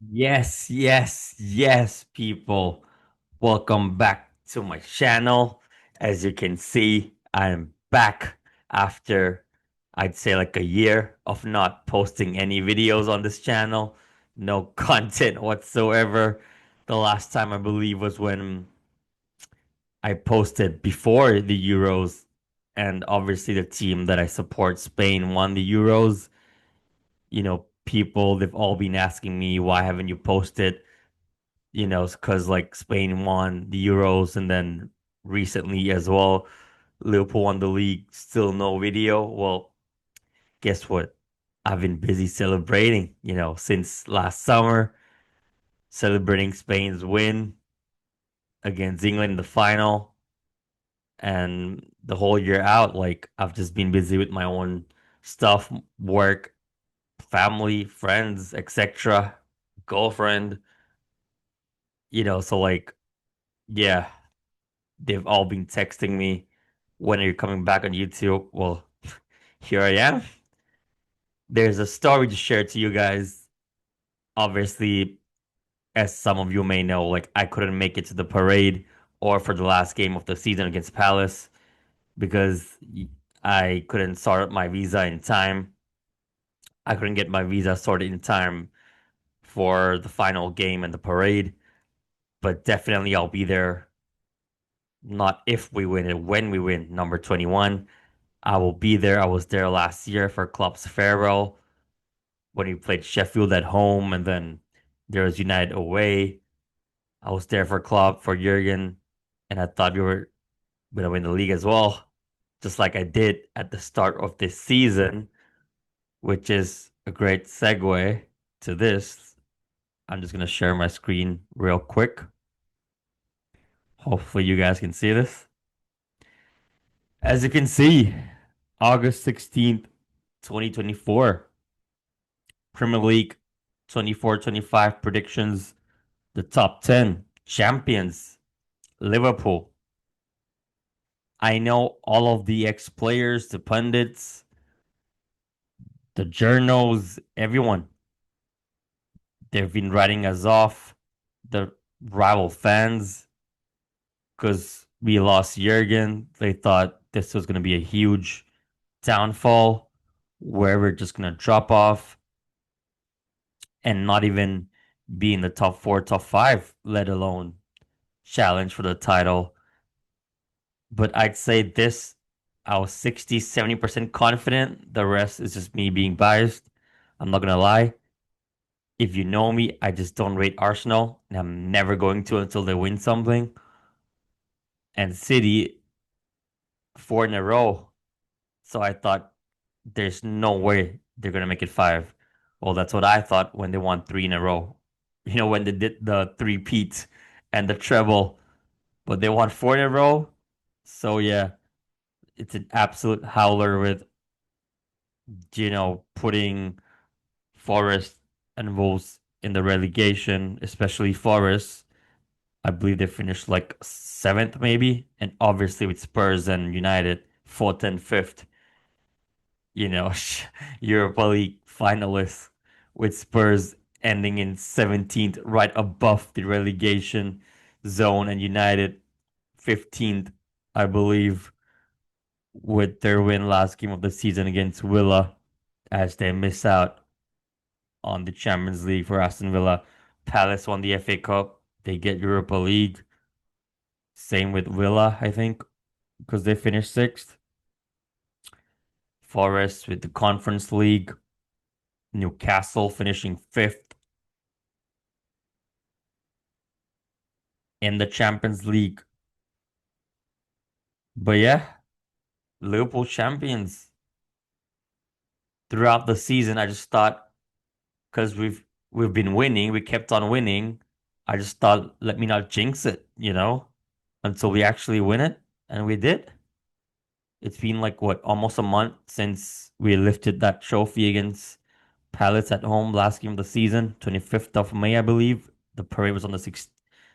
Yes, yes, yes, people. Welcome back to my channel. As you can see, I'm back after I'd say like a year of not posting any videos on this channel. No content whatsoever. The last time I believe was when I posted before the Euros, and obviously the team that I support, Spain, won the Euros. People, they've all been asking me, why haven't you posted? Because like Spain won the Euros and then recently as well, Liverpool won the league, still no video. Well, guess what? I've been busy celebrating, since last summer, celebrating Spain's win against England in the final and the whole year out. Like, I've just been busy with my own stuff, work, family, friends, etc., girlfriend, so like, yeah, they've all been texting me, when are you coming back on YouTube? Well, here I am. There's a story to share to you guys. Obviously, as some of you may know, like I couldn't make it to the parade or for the last game of the season against Palace because I couldn't sort my visa in time. I couldn't get my visa sorted in time for the final game and the parade, but definitely I'll be there. Not if we win it, when we win. Number 21. I will be there. I was there last year for Klopp's farewell when we played Sheffield at home, and then there was United away. I was there for Klopp, for Jurgen, and I thought we were going to win the league as well, just like I did at the start of this season, which is a great segue to this. I'm just going to share my screen real quick. Hopefully, you guys can see this. As you can see, August 16th, 2024. Premier League 24-25 predictions, the top 10 champions, Liverpool. I know all of the ex players, the pundits, the journals, everyone. They've been writing us off, the rival fans, because we lost Jurgen. They thought this was going to be a huge downfall where we're just going to drop off and not even be in the top four, top five, let alone challenge for the title. But I'd say this, I was 60-70% confident. The rest is just me being biased. I'm not going to lie. If you know me, I just don't rate Arsenal, and I'm never going to until they win something. And City, four in a row. So I thought there's no way they're going to make it five. Well, that's what I thought when they won three in a row. When they did the three-peat and the treble, but they won four in a row. So yeah, it's an absolute howler with putting Forest and Wolves in the relegation, especially Forest. I believe they finished like seventh, maybe, and obviously with Spurs and United fourth and fifth. You know, Europa League finalists with Spurs ending in 17th, right above the relegation zone, and United 15th, I believe, with their win last game of the season against Villa, as they miss out on the Champions League for Aston Villa. Palace won the FA Cup. They get Europa League. Same with Villa, I think, because they finished sixth. Forest with the Conference League. Newcastle finishing fifth in the Champions League. But yeah, Liverpool champions throughout the season. I just thought, because we've been winning, we kept on winning. I just thought, let me not jinx it, until we actually win it, and we did. It's been like what, almost a month since we lifted that trophy against Palace at home last game of the season, 25th of May, I believe. The parade was on the 6th,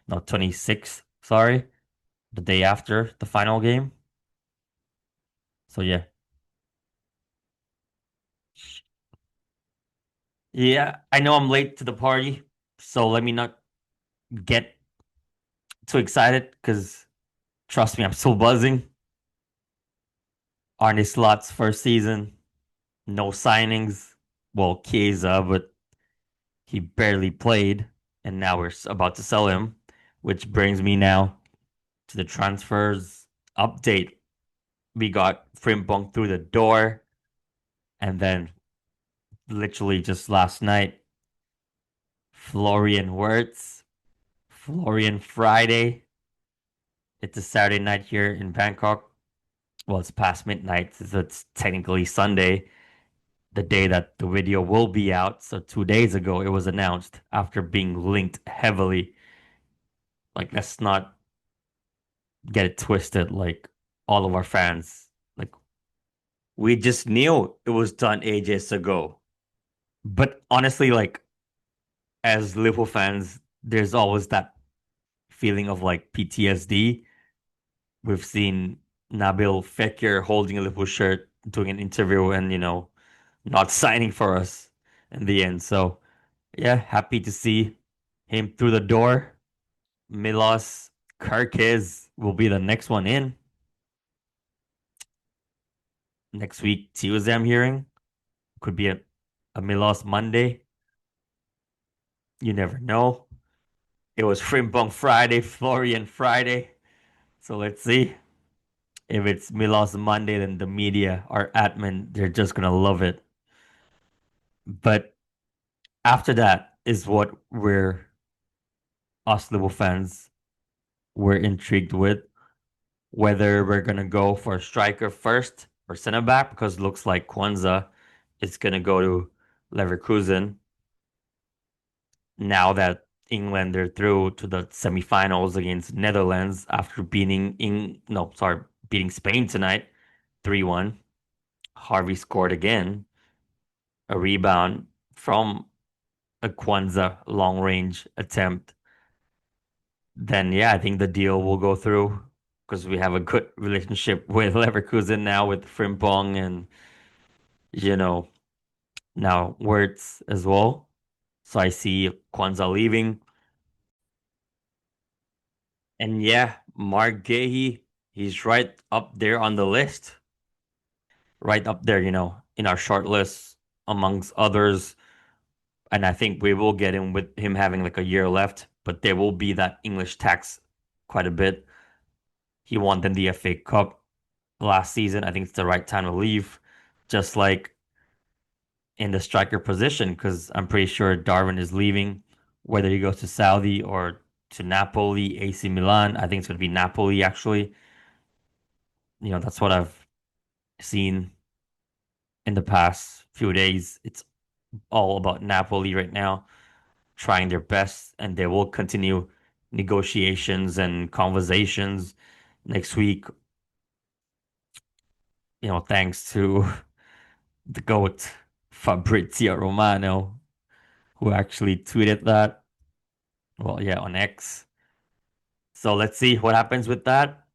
no, 26th, sorry, the day after the final game. So yeah. Yeah, I know I'm late to the party. So let me not get too excited because trust me, I'm still buzzing. Arne Slot's first season, no signings. Well, Chiesa, but he barely played, and now we're about to sell him, which brings me now to the transfers update. We got Frimpong through the door, and then literally just last night, Florian Wirtz, Florian Friday. It's a Saturday night here in Bangkok. Well, it's past midnight, so it's technically Sunday, the day that the video will be out. So 2 days ago, it was announced after being linked heavily. Like, let's not get it twisted. Like, all of our fans, like, we just knew it was done ages ago. But honestly, like, as Liverpool fans, there's always that feeling of like PTSD. We've seen Nabil Fekir holding a Liverpool shirt, doing an interview, and not signing for us in the end. So yeah, happy to see him through the door. Milos Kerkez will be the next one in next week, Tuesday. I'm hearing could be a Milos Monday. You never know. It was Frimpong Friday, Florian Friday. So let's see. If it's Milos Monday, then the media, our admin, they're just gonna love it. But after that is what us Liverpool fans, we're intrigued with. Whether we're gonna go for a striker first or center back, because it looks like Kwanzaa is gonna go to Leverkusen now that England are through to the semifinals against Netherlands after beating Spain tonight 3-1. Harvey scored again, a rebound from a Kwanzaa long range attempt. Then yeah, I think the deal will go through because we have a good relationship with Leverkusen now with Frimpong and you know now Wirtz as well. So I see Kwanzaa leaving. And yeah, Mark Guehi, he's right up there on the list. Right up there, in our short list amongst others. And I think we will get him with him having like a year left, but there will be that English tax quite a bit. He won them the FA Cup last season. I think it's the right time to leave, just like in the striker position, because I'm pretty sure Darwin is leaving, whether he goes to Saudi or to Napoli, AC Milan. I think it's going to be Napoli, actually. That's what I've seen in the past few days. It's all about Napoli right now, trying their best, and they will continue negotiations and conversations next week. Thanks to the GOAT, Fabrizio Romano, who actually tweeted that. Well, yeah, on X. So let's see what happens with that.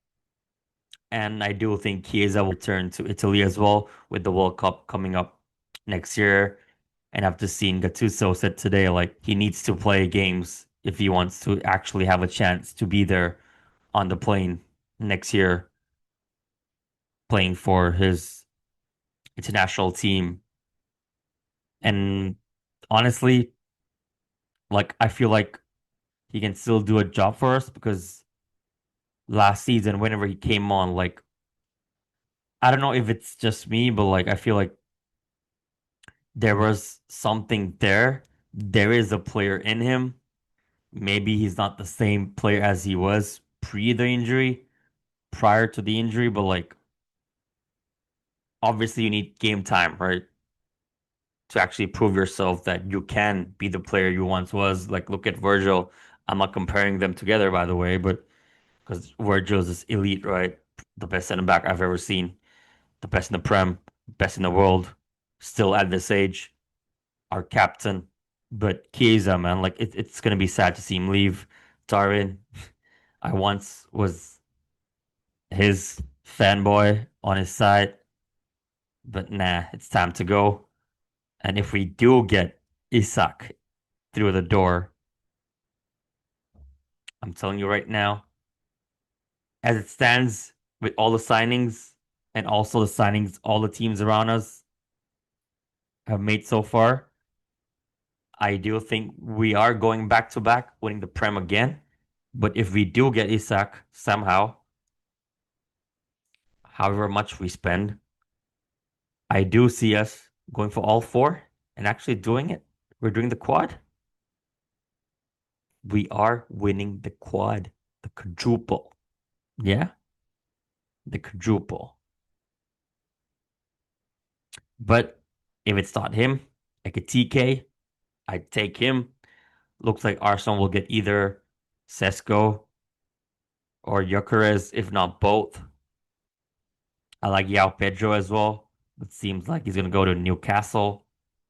And I do think Chiesa will return to Italy as well with the World Cup coming up next year. And after seeing Gattuso said today, like he needs to play games if he wants to actually have a chance to be there on the plane next year, playing for his international team. And honestly, like I feel like he can still do a job for us because last season, whenever he came on, like I don't know if it's just me, but like I feel like there was something there. There is a player in him. Maybe he's not the same player as he was pre the injury, prior to the injury, but like obviously you need game time, right? To actually prove yourself that you can be the player you once was. Like look at Virgil. I'm not comparing them together, by the way, but because Virgil is elite, right? The best center back I've ever seen, the best in the Prem, best in the world, still at this age, our captain. But Chiesa, man, like it's gonna be sad to see him leave. Darwin, I once was his fanboy on his side, but nah, it's time to go. And if we do get Isak through the door, I'm telling you right now, as it stands with all the signings and also the signings all the teams around us have made so far, I do think we are going back to back, winning the Prem again. But if we do get Isak somehow, however much we spend, I do see us going for all four and actually doing it. We're doing the quad. We are winning the quad, the quadruple. Yeah, the quadruple. But if it's not him, like a TK, I'd take him. Looks like Arsenal will get either Sesko or Gyökeres, if not both. I like Yao Pedro as well. It seems like he's going to go to Newcastle,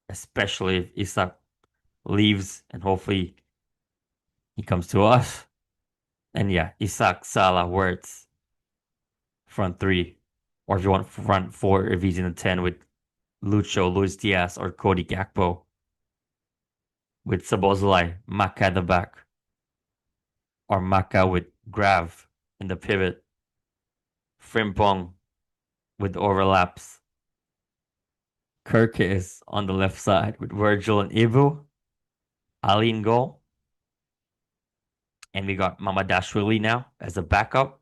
especially if Isak leaves and hopefully he comes to us. And yeah, Isak, Salah, Wirtz, front three. Or if you want front four, if he's in the 10 with Lucho, Luis Diaz, or Cody Gakpo. With Sabozlai, Maka at the back. Or Maka with Grav in the pivot. Frimpong with overlaps. Kerkez on the left side with Virgil and Ibu. Ali in goal. And we got Mamadashvili now as a backup.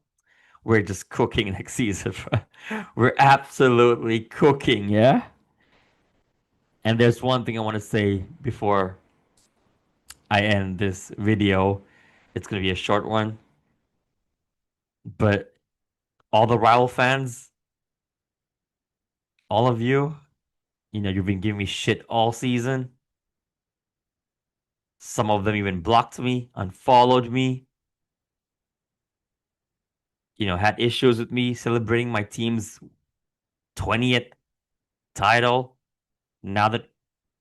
We're just cooking next season. We're absolutely cooking, yeah? And there's one thing I want to say before I end this video. It's going to be a short one. But all the rival fans, all of you, you've been giving me shit all season. Some of them even blocked me, unfollowed me, had issues with me celebrating my team's 20th title. Now that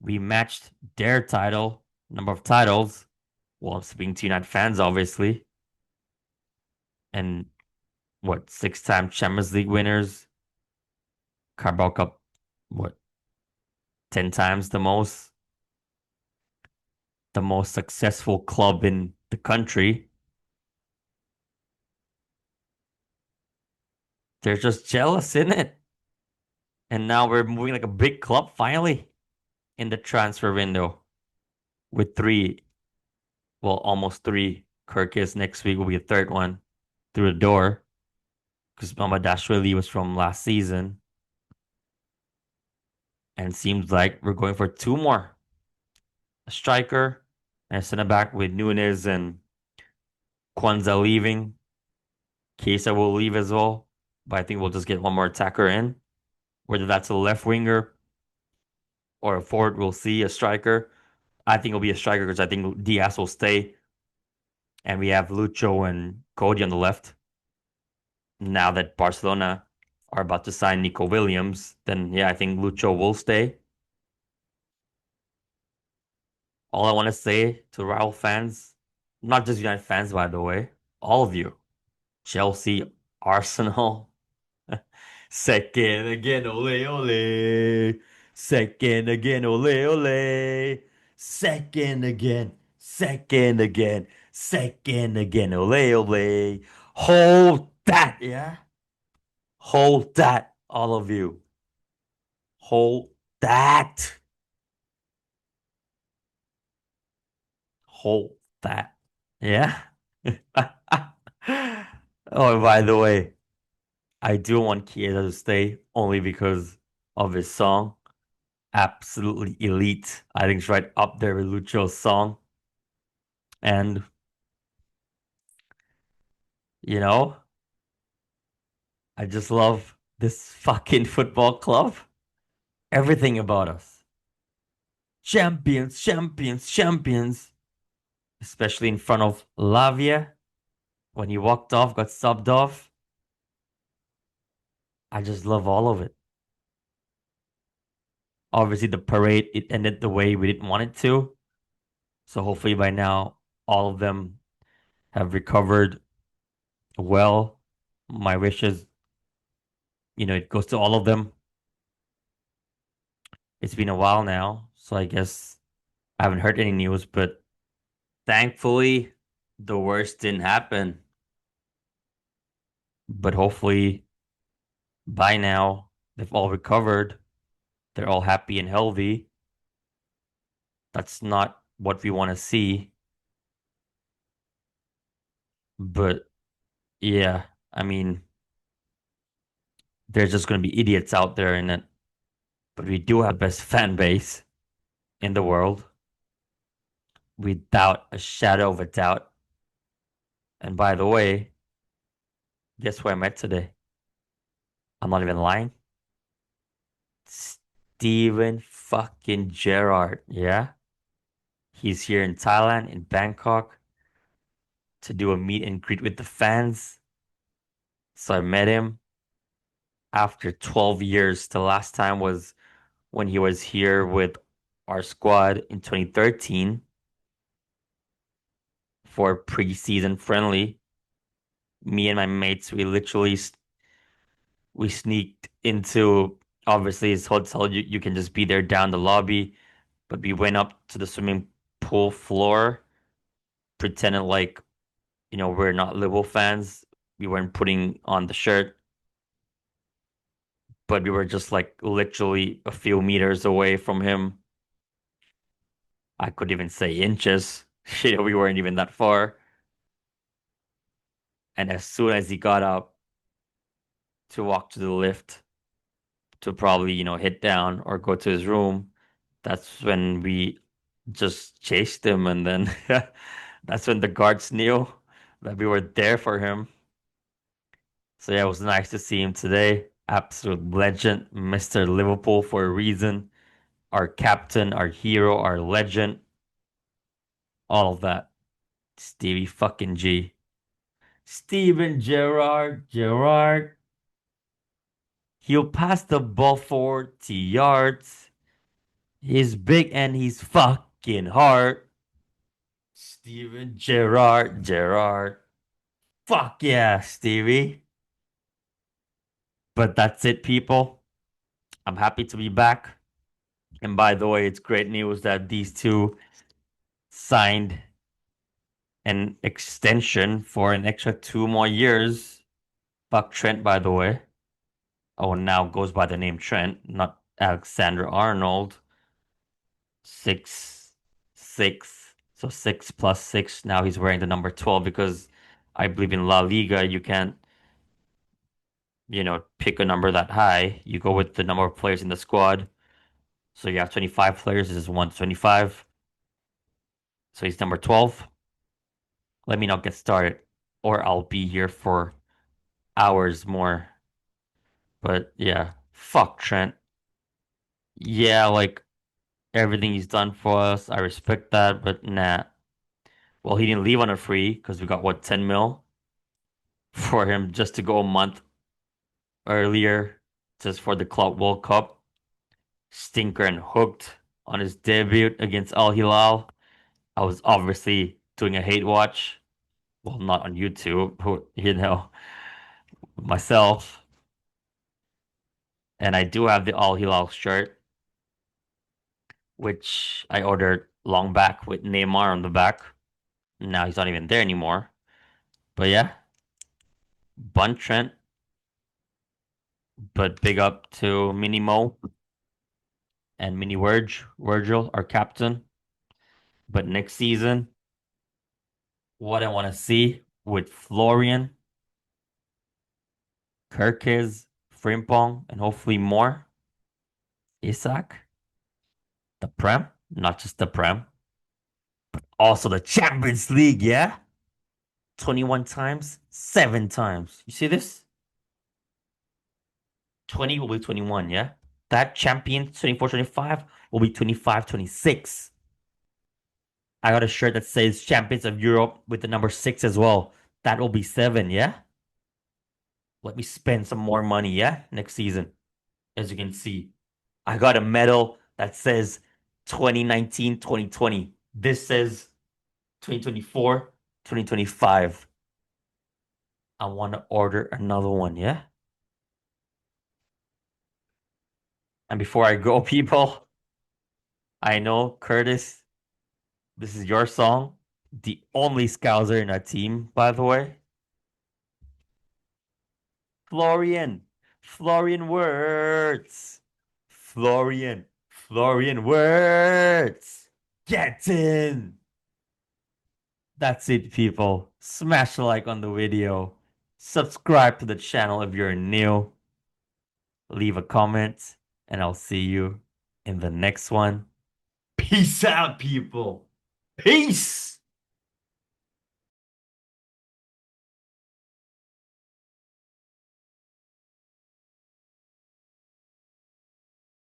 we matched their title, number of titles, well, I'm speaking to United fans, obviously. And what, 6-time Champions League winners, Carabao Cup, what, 10 times the most successful club in the country. They're just jealous in it. And now we're moving like a big club finally in the transfer window with three, well, almost three. Kerkez next week will be a third one through the door because Mamadashvili was from last season. And it seems like we're going for two more. A striker and a center back with Nunes and Kwanzaa leaving. Kesa will leave as well. But I think we'll just get one more attacker in. Whether that's a left winger or a forward, we'll see. A striker. I think it'll be a striker because I think Diaz will stay. And we have Lucho and Cody on the left. Now that Barcelona are about to sign Nico Williams, then yeah, I think Lucho will stay. All I want to say to rival fans, not just United fans, by the way, all of you, Chelsea, Arsenal, second again, ole ole, second again, ole ole, second again, second again, second again, ole ole. Hold that, yeah? Hold that, all of you. Hold that. Hold that. Yeah? Oh, by the way, I do want Chiesa to stay only because of his song. Absolutely elite. I think it's right up there with Lucho's song. And, you know, I just love this fucking football club. Everything about us. Champions, champions, champions. Especially in front of Lavia when he walked off, got subbed off. I just love all of it. Obviously, the parade, it ended the way we didn't want it to. So hopefully by now, all of them have recovered well. My wishes, it goes to all of them. It's been a while now, so I guess I haven't heard any news, but thankfully, The worst didn't happen, but hopefully by now they've all recovered. They're all happy and healthy. That's not what we want to see. But yeah, I mean, there's just going to be idiots out there in it. But we do have best fan base in the world without a shadow of a doubt. And by the way, guess who I met today? I'm not even lying. Steven fucking Gerrard. Yeah. He's here in Thailand, in Bangkok, to do a meet and greet with the fans. So I met him after 12 years. The last time was when he was here with our squad in 2013 for a preseason friendly. Me and my mates, we sneaked into obviously his hotel. You can just be there down the lobby, but we went up to the swimming pool floor, pretending like, we're not Liverpool fans. We weren't putting on the shirt, but we were just like literally a few meters away from him. I could even say inches. We weren't even that far. And as soon as he got up to walk to the lift to probably, hit down or go to his room, that's when we just chased him. And then that's when the guards knew that we were there for him. So yeah, it was nice to see him today. Absolute legend, Mr. Liverpool for a reason. Our captain, our hero, our legend, all of that. Stevie fucking G. Steven Gerrard. He'll pass the ball 40 yards. He's big and he's fucking hard. Steven Gerrard. Fuck yeah, Stevie. But that's it, people. I'm happy to be back. And by the way, it's great news that these two signed an extension for an extra 2 more years. Fuck Trent, by the way. Oh, now goes by the name Trent, not Alexander Arnold. 6'6". So 6 plus 6. Now he's wearing the number 12 because I believe in La Liga, you can't, pick a number that high. You go with the number of players in the squad. So you have 25 players. This is 125. So he's number 12. Let me not get started, or I'll be here for hours more. But yeah, fuck Trent. Yeah, like everything he's done for us, I respect that, but nah. Well, he didn't leave on a free because we got what, 10 mil for him just to go a month earlier just for the Club World Cup. Stinker and hooked on his debut against Al Hilal. I was obviously doing a hate watch. Well, not on YouTube, but, myself. And I do have the Al Hilal shirt, which I ordered long back with Neymar on the back. Now he's not even there anymore. But yeah, Bun Trent. But big up to Mini Mo and Mini Virgil, our captain. But next season, what I want to see with Florian, Kerkez, Frimpong, and hopefully more. Isak, the Prem, not just the Prem, also the Champions League, yeah? 21 times, 7 times. You see this? 20 will be 21, yeah? That champion 24, 25 will be 25, 26. I got a shirt that says Champions of Europe with the number 6 as well. That will be 7, yeah? Let me spend some more money, yeah? Next season. As you can see, I got a medal that says 2019, 2020. This says 2024, 2025. I want to order another one, yeah? And before I go, people, I know, Curtis, this is your song. The only Scouser in our team, by the way. Florian. Florian Wirtz. Florian Wirtz. Get in. That's it, people. Smash a like on the video. Subscribe to the channel if you're new. Leave a comment, and I'll see you in the next one. Peace out, people. Peace.